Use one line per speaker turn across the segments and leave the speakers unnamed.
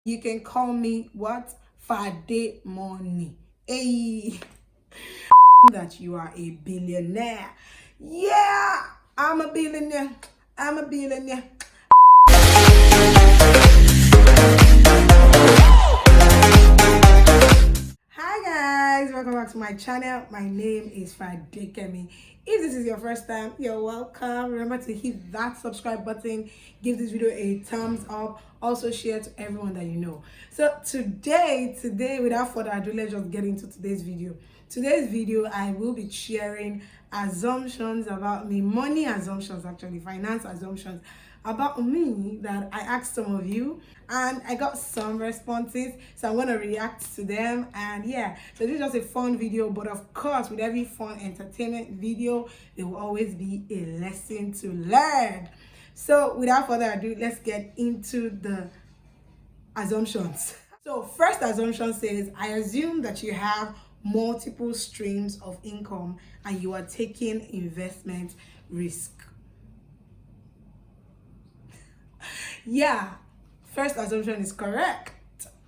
You can call me what? Fade Money. Hey, that you are a billionaire. Yeah, I'm a billionaire. I'm a billionaire. Hi guys, welcome back to my channel. My name is Fadekemi. If this is your first time, you're welcome. Remember to hit that subscribe button, give this video a thumbs up, also share to everyone that you know. So today, without further ado, let's just get into today's video. Today's video, I will be sharing assumptions about me, money assumptions, actually finance assumptions about me that I asked some of you, and I got some responses, so I'm going to react to them. And yeah, so this is just a fun video, but of course with every fun entertainment video there will always be a lesson to learn. So without further ado, let's get into the assumptions. So first assumption says, I assume that you have multiple streams of income and you are taking investment risk. Yeah, first assumption is correct.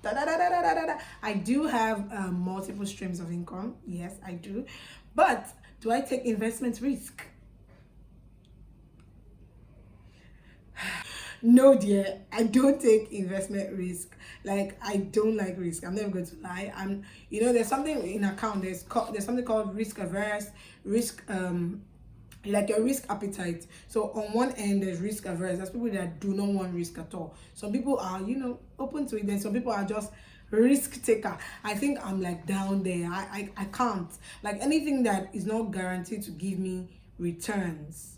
I do have multiple streams of income. Yes, I do. But do I take investment risk? No, dear, I don't take investment risk. Like, I don't like risk. I'm never going to lie. There's something in account. There's something called risk averse, like your risk appetite. So on one end there's risk averse. There's people that do not want risk at all. Some people are open to it, then some people are just risk taker. I think I'm like down there. I can't, like, anything that is not guaranteed to give me returns,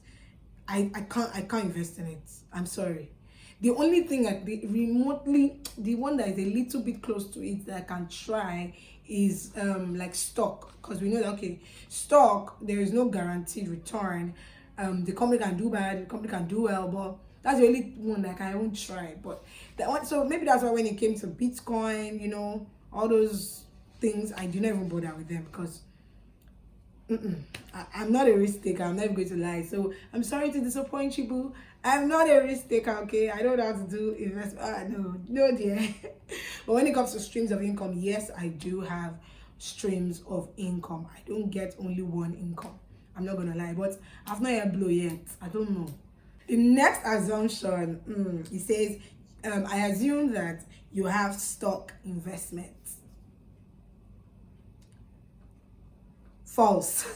I can't invest in it. I'm sorry. The only thing that the one that is a little bit close to it that I can try is like stock, because we know that, okay, stock, there is no guaranteed return. The company can do bad, the company can do well, but that's the only one that I won't try. But that one, so maybe that's why when it came to Bitcoin, all those things, I do not even bother with them, because I'm not a risk taker. I'm never going to lie. So I'm sorry to disappoint you, boo. I'm not a risk taker, okay? I don't know how to do investment. No, dear. But when it comes to streams of income, yes, I do have streams of income. I don't get only one income. I'm not gonna lie, but I've not yet blow yet. I don't know. The next assumption, it says, I assume that you have stock investments. False.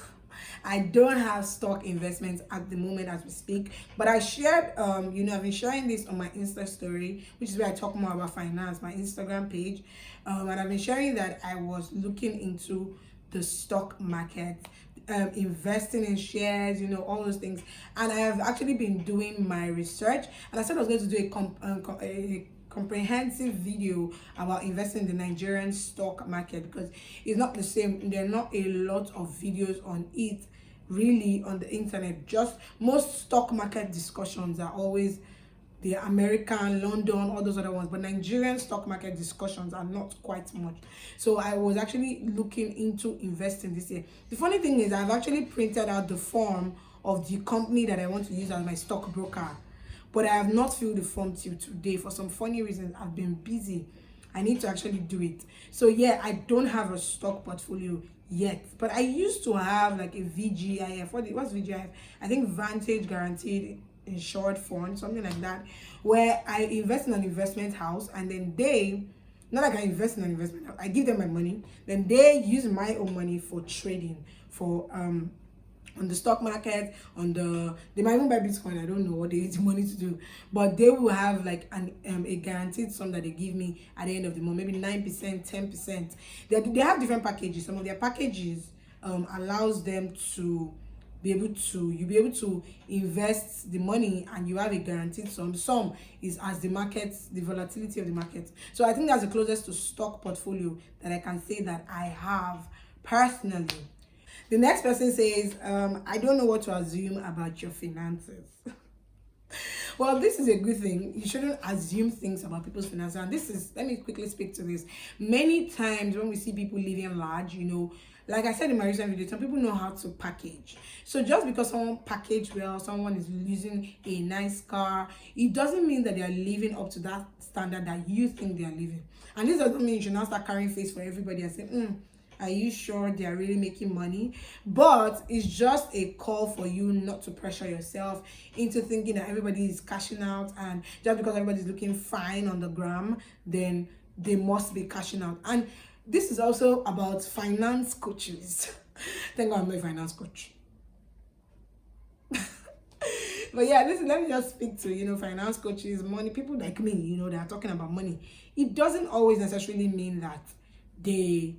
I don't have stock investments at the moment as we speak, but I shared I've been sharing this on my Insta story, which is where I talk more about finance, my Instagram page, and I've been sharing that I was looking into the stock market, investing in shares, all those things. And I have actually been doing my research, and I said I was going to do a comprehensive video about investing in the Nigerian stock market, because it's not the same. There are not a lot of videos on it really on the internet. Just most stock market discussions are always the American, London, all those other ones, but Nigerian stock market discussions are not quite much. So I was actually looking into investing this year. The funny thing is, I've actually printed out the form of the company that I want to use as my stockbroker, but I have not filled the form till today. For some funny reasons, I've been busy. I need to actually do it. So yeah, I don't have a stock portfolio yet, but I used to have like a VGIF. What's VGIF? I think Vantage Guaranteed Insured Fund, something like that, where I invest in an investment house, and then not like I invest in an investment house, I give them my money, then they use my own money for trading, for on the stock market, they might even buy Bitcoin. I don't know what they use the money to do, but they will have like a guaranteed sum that they give me at the end of the month, maybe 9%, 10%. They have different packages. Some of their packages allows them to you'll be able to invest the money, and you have a guaranteed sum. Some is as the volatility of the market. So I think that's the closest to stock portfolio that I can say that I have personally. The next person says, I don't know what to assume about your finances. Well, this is a good thing. You shouldn't assume things about people's finances. And this is, let me quickly speak to this. Many times when we see people living large, like I said in my recent video, some people know how to package. So just because someone packaged well, someone is using a nice car, it doesn't mean that they are living up to that standard that you think they are living. And this doesn't mean you should not start carrying face for everybody and say, are you sure they are really making money? But it's just a call for you not to pressure yourself into thinking that everybody is cashing out, and just because everybody's looking fine on the gram, then they must be cashing out. And this is also about finance coaches. Thank God I'm not a finance coach. But yeah, listen, let me just speak to, finance coaches, money, people like me, that are talking about money. It doesn't always necessarily mean that they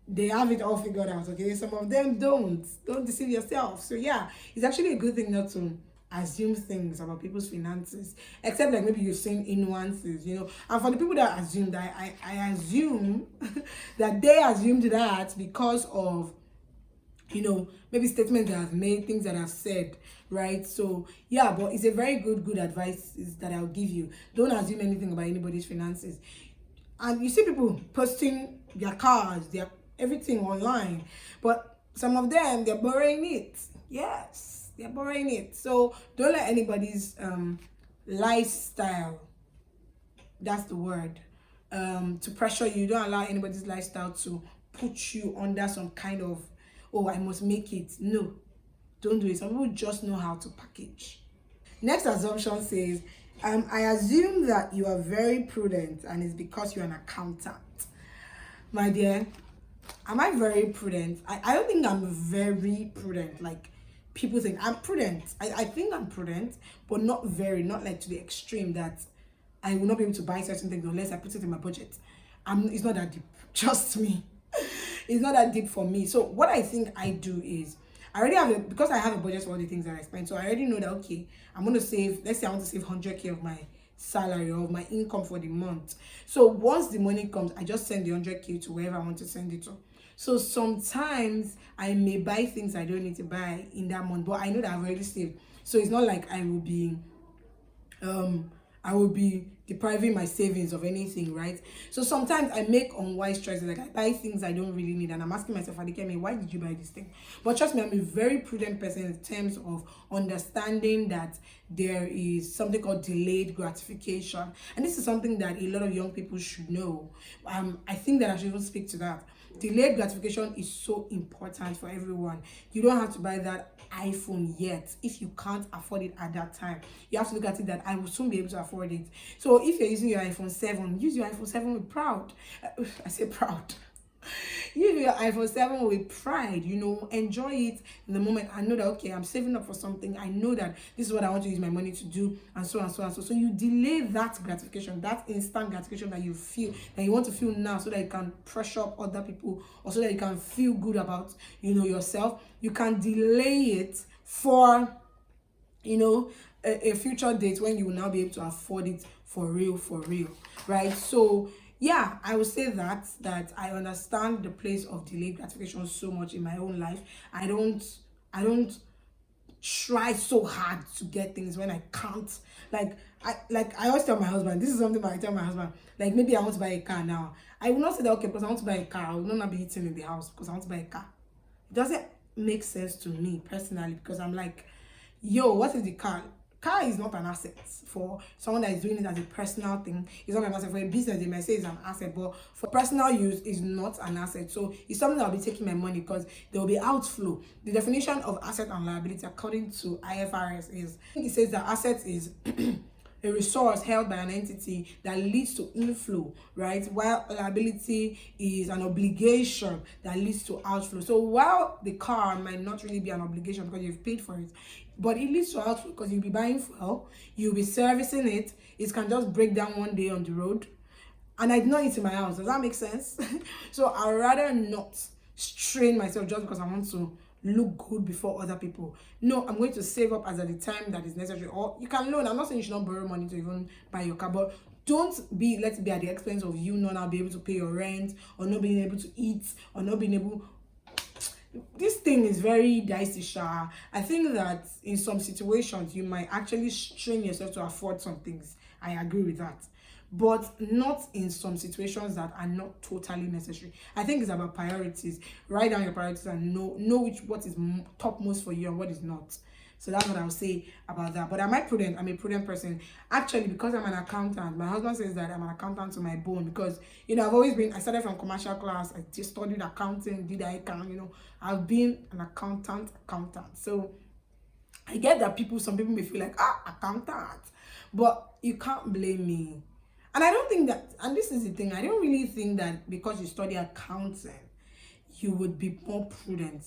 they have it all figured out. Okay, some of them don't deceive yourself. So yeah, it's actually a good thing not to assume things about people's finances, except like maybe you've seen nuances. And for the people that assume that, I assume that they assumed that because of maybe statements that I've made, things that I've said, right? So yeah, but it's a very good advice is that I'll give you. Don't assume anything about anybody's finances. And you see people posting their cars, their everything online, but some of them, they're borrowing it. Yes, they're borrowing it. So don't let anybody's lifestyle, that's the word, to pressure you. Don't allow anybody's lifestyle to put you under some kind of, oh, I must make it. No, don't do it. Some people just know how to package. Next assumption says, I assume that you are very prudent and it's because you're an accountant. My dear, am I very prudent? I don't think I'm very prudent. Like people think I'm prudent. I think I'm prudent, but not like to the extreme that I will not be able to buy certain things unless I put it in my budget. It's not that deep. Trust me. It's not that deep for me. So what I think I do is, I already have because I have a budget for all the things that I spend. So I already know that, okay, I'm going to save, let's say I want to save 100K of my salary or of my income for the month. So once the money comes, I just send the 100K to wherever I want to send it to. So sometimes I may buy things I don't need to buy in that month, but I know that I've already saved. So it's not like I will be depriving my savings of anything, right? So sometimes I make unwise choices, like I buy things I don't really need, and I'm asking myself, Adikemi, why did you buy this thing? But trust me, I'm a very prudent person in terms of understanding that there is something called delayed gratification, and this is something that a lot of young people should know. I think that I should even speak to that. Delayed gratification is so important for everyone. You don't have to buy that iPhone yet if you can't afford it at that time. You have to look at it that I will soon be able to afford it. So if you're using your iPhone 7, use your iPhone 7 with proud. I say proud. Use your iPhone 7 with pride, enjoy it in the moment and know that, okay, I'm saving up for something. I know that this is what I want to use my money to do, and so on, so on. So you delay that gratification, that instant gratification that you feel, that you want to feel now, so that you can pressure up other people, or so that you can feel good about, yourself. You can delay it for, a future date when you will now be able to afford it for real, right? So yeah, I would say that I understand the place of delayed gratification so much in my own life. I don't try so hard to get things when I can't. I always tell my husband, this is something I tell my husband, like maybe I want to buy a car now. I will not say that, okay, because I want to buy a car, I will not be eating in the house because I want to buy a car. It doesn't make sense to me personally, because I'm like, yo, what is the car? Car is not an asset for someone that is doing it as a personal thing. It's not an asset for a business. They might say it's an asset, but for personal use, it's not an asset. So it's something that will be taking my money because there will be outflow. The definition of asset and liability, according to IFRS, is, I think it says that asset is a resource held by an entity that leads to inflow, right? While liability is an obligation that leads to outflow. So while the car might not really be an obligation because you've paid for it, but it leads to outflow because you'll be buying fuel, you'll be servicing it, it can just break down one day on the road, and I did not eat in my house. Does that make sense? So I'd rather not strain myself just because I want to look good before other people. No, I'm going to save up as at the time that is necessary. Or you can loan. I'm not saying you should not borrow money to even buy your car, but let's be at the expense of you not be able to pay your rent, or not being able to eat, or not being able. this thing is very dicey, Sha. I think that in some situations you might actually strain yourself to afford some things. I agree with that, but not in some situations that are not totally necessary. I think it's about priorities. Write down your priorities and know what is topmost for you and what is not. So that's what I'll say about that. But am I prudent? I'm a prudent person. Actually, because I'm an accountant, my husband says that I'm an accountant to my bone because, I started from commercial class. I just studied accounting, did ICANN, I've been an accountant. So I get that some people may feel like, accountant. But you can't blame me. And I don't think that, and this is the thing, I don't really think that because you study accounting, you would be more prudent.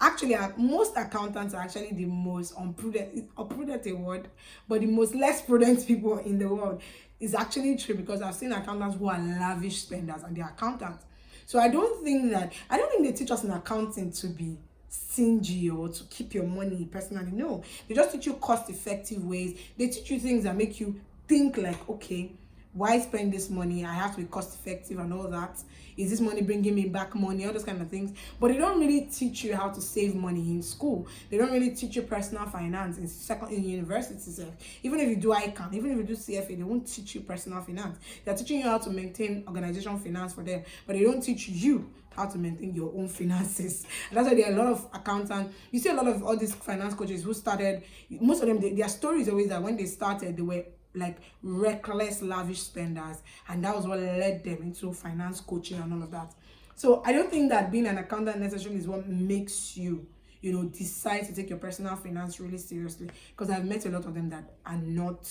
Actually, most accountants are actually the most unprudent a word, but the most less prudent people in the world. Is actually true because I've seen accountants who are lavish spenders and they're accountants. So I don't think they teach us in accounting to be stingy or to keep your money personally. No, they just teach you cost-effective ways. They teach you things that make you think like, okay, why spend this money? I have to be cost effective and all that. Is this money bringing me back money? All those kind of things. But they don't really teach you how to save money in school. They don't really teach you personal finance in universities. Even if you do ICANN, even if you do CFA, they won't teach you personal finance. They're teaching you how to maintain organization finance for them, but they don't teach you how to maintain your own finances. And that's why there are a lot of accountants. You see a lot of all these finance coaches who started, most of them, their story is always that when they started, they were like reckless, lavish spenders, and that was what led them into finance coaching and all of that. So I don't think that being an accountant necessarily is what makes you, decide to take your personal finance really seriously. Because I've met a lot of them that are not,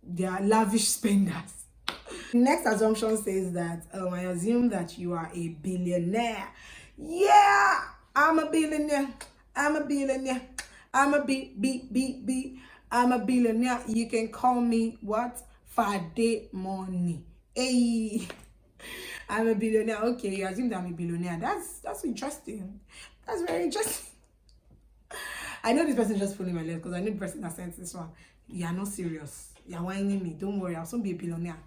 they are lavish spenders. Next assumption says that I assume that you are a billionaire. Yeah, I'm a billionaire. I'm a billionaire. I'm a I'm a billionaire. You can call me what? Fade money. Hey, I'm a billionaire. Okay, you assume that I'm a billionaire. That's interesting. That's very interesting. I know this person just pulling my leg because I know the person that sent this one. You're not serious. You're whining me. Don't worry. I'll soon be a billionaire.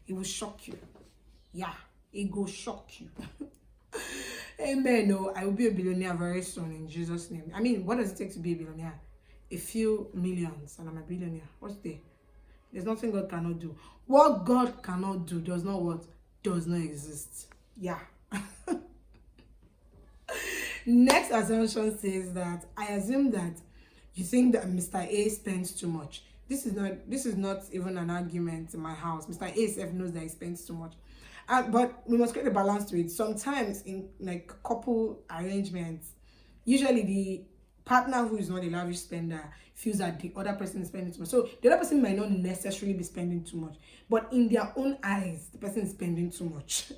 It will shock you. Yeah, it will shock you. Amen. No, I will be a billionaire very soon in Jesus' name. I mean, what does it take to be a billionaire? A few millions and I'm a billionaire. What's there? There's nothing God cannot do. What God cannot do does not exist. Yeah. Next assumption says that I assume that you think that Mr. A spends too much. This is not even an argument in my house. Mr. A knows that he spends too much. But we must create a balance to it. Sometimes in like couple arrangements, usually the partner who is not a lavish spender feels that the other person is spending too much. So the other person might not necessarily be spending too much, but in their own eyes, the person is spending too much.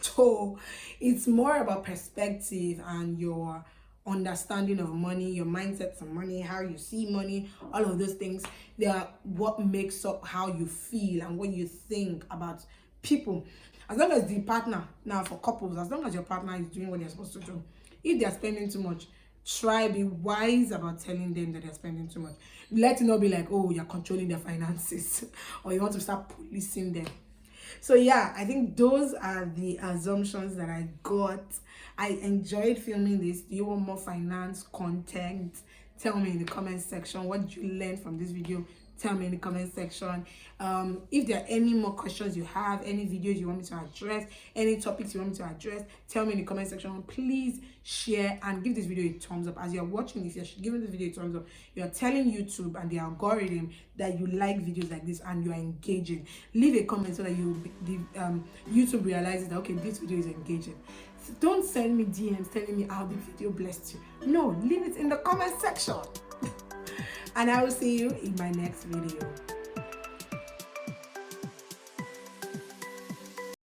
So it's more about perspective and your understanding of money, your mindset on money, how you see money, all of those things. They are what makes up how you feel and what you think about people. As long as the partner, now for couples, as long as your partner is doing what they're supposed to do, if they're spending too much, try be wise about telling them that they're spending too much. Let it not be like, oh, you're controlling their finances or you want to start policing them. So yeah, I think those are the assumptions that I got. I enjoyed filming this. Do you want more finance content? Tell me in the comment section. What did you learn from this video? Tell me in the comment section. If there are any more questions you have, any videos you want me to address, any topics you want me to address, tell me in the comment section. Please share and give this video a thumbs up. As you're watching, if you're giving this video a thumbs up, you're telling YouTube and the algorithm that you like videos like this and you're engaging. Leave a comment so that YouTube realizes that, okay, this video is engaging. Don't send me DMs telling me how the video blessed you. No, leave it in the comment section. And I will see you in my next video.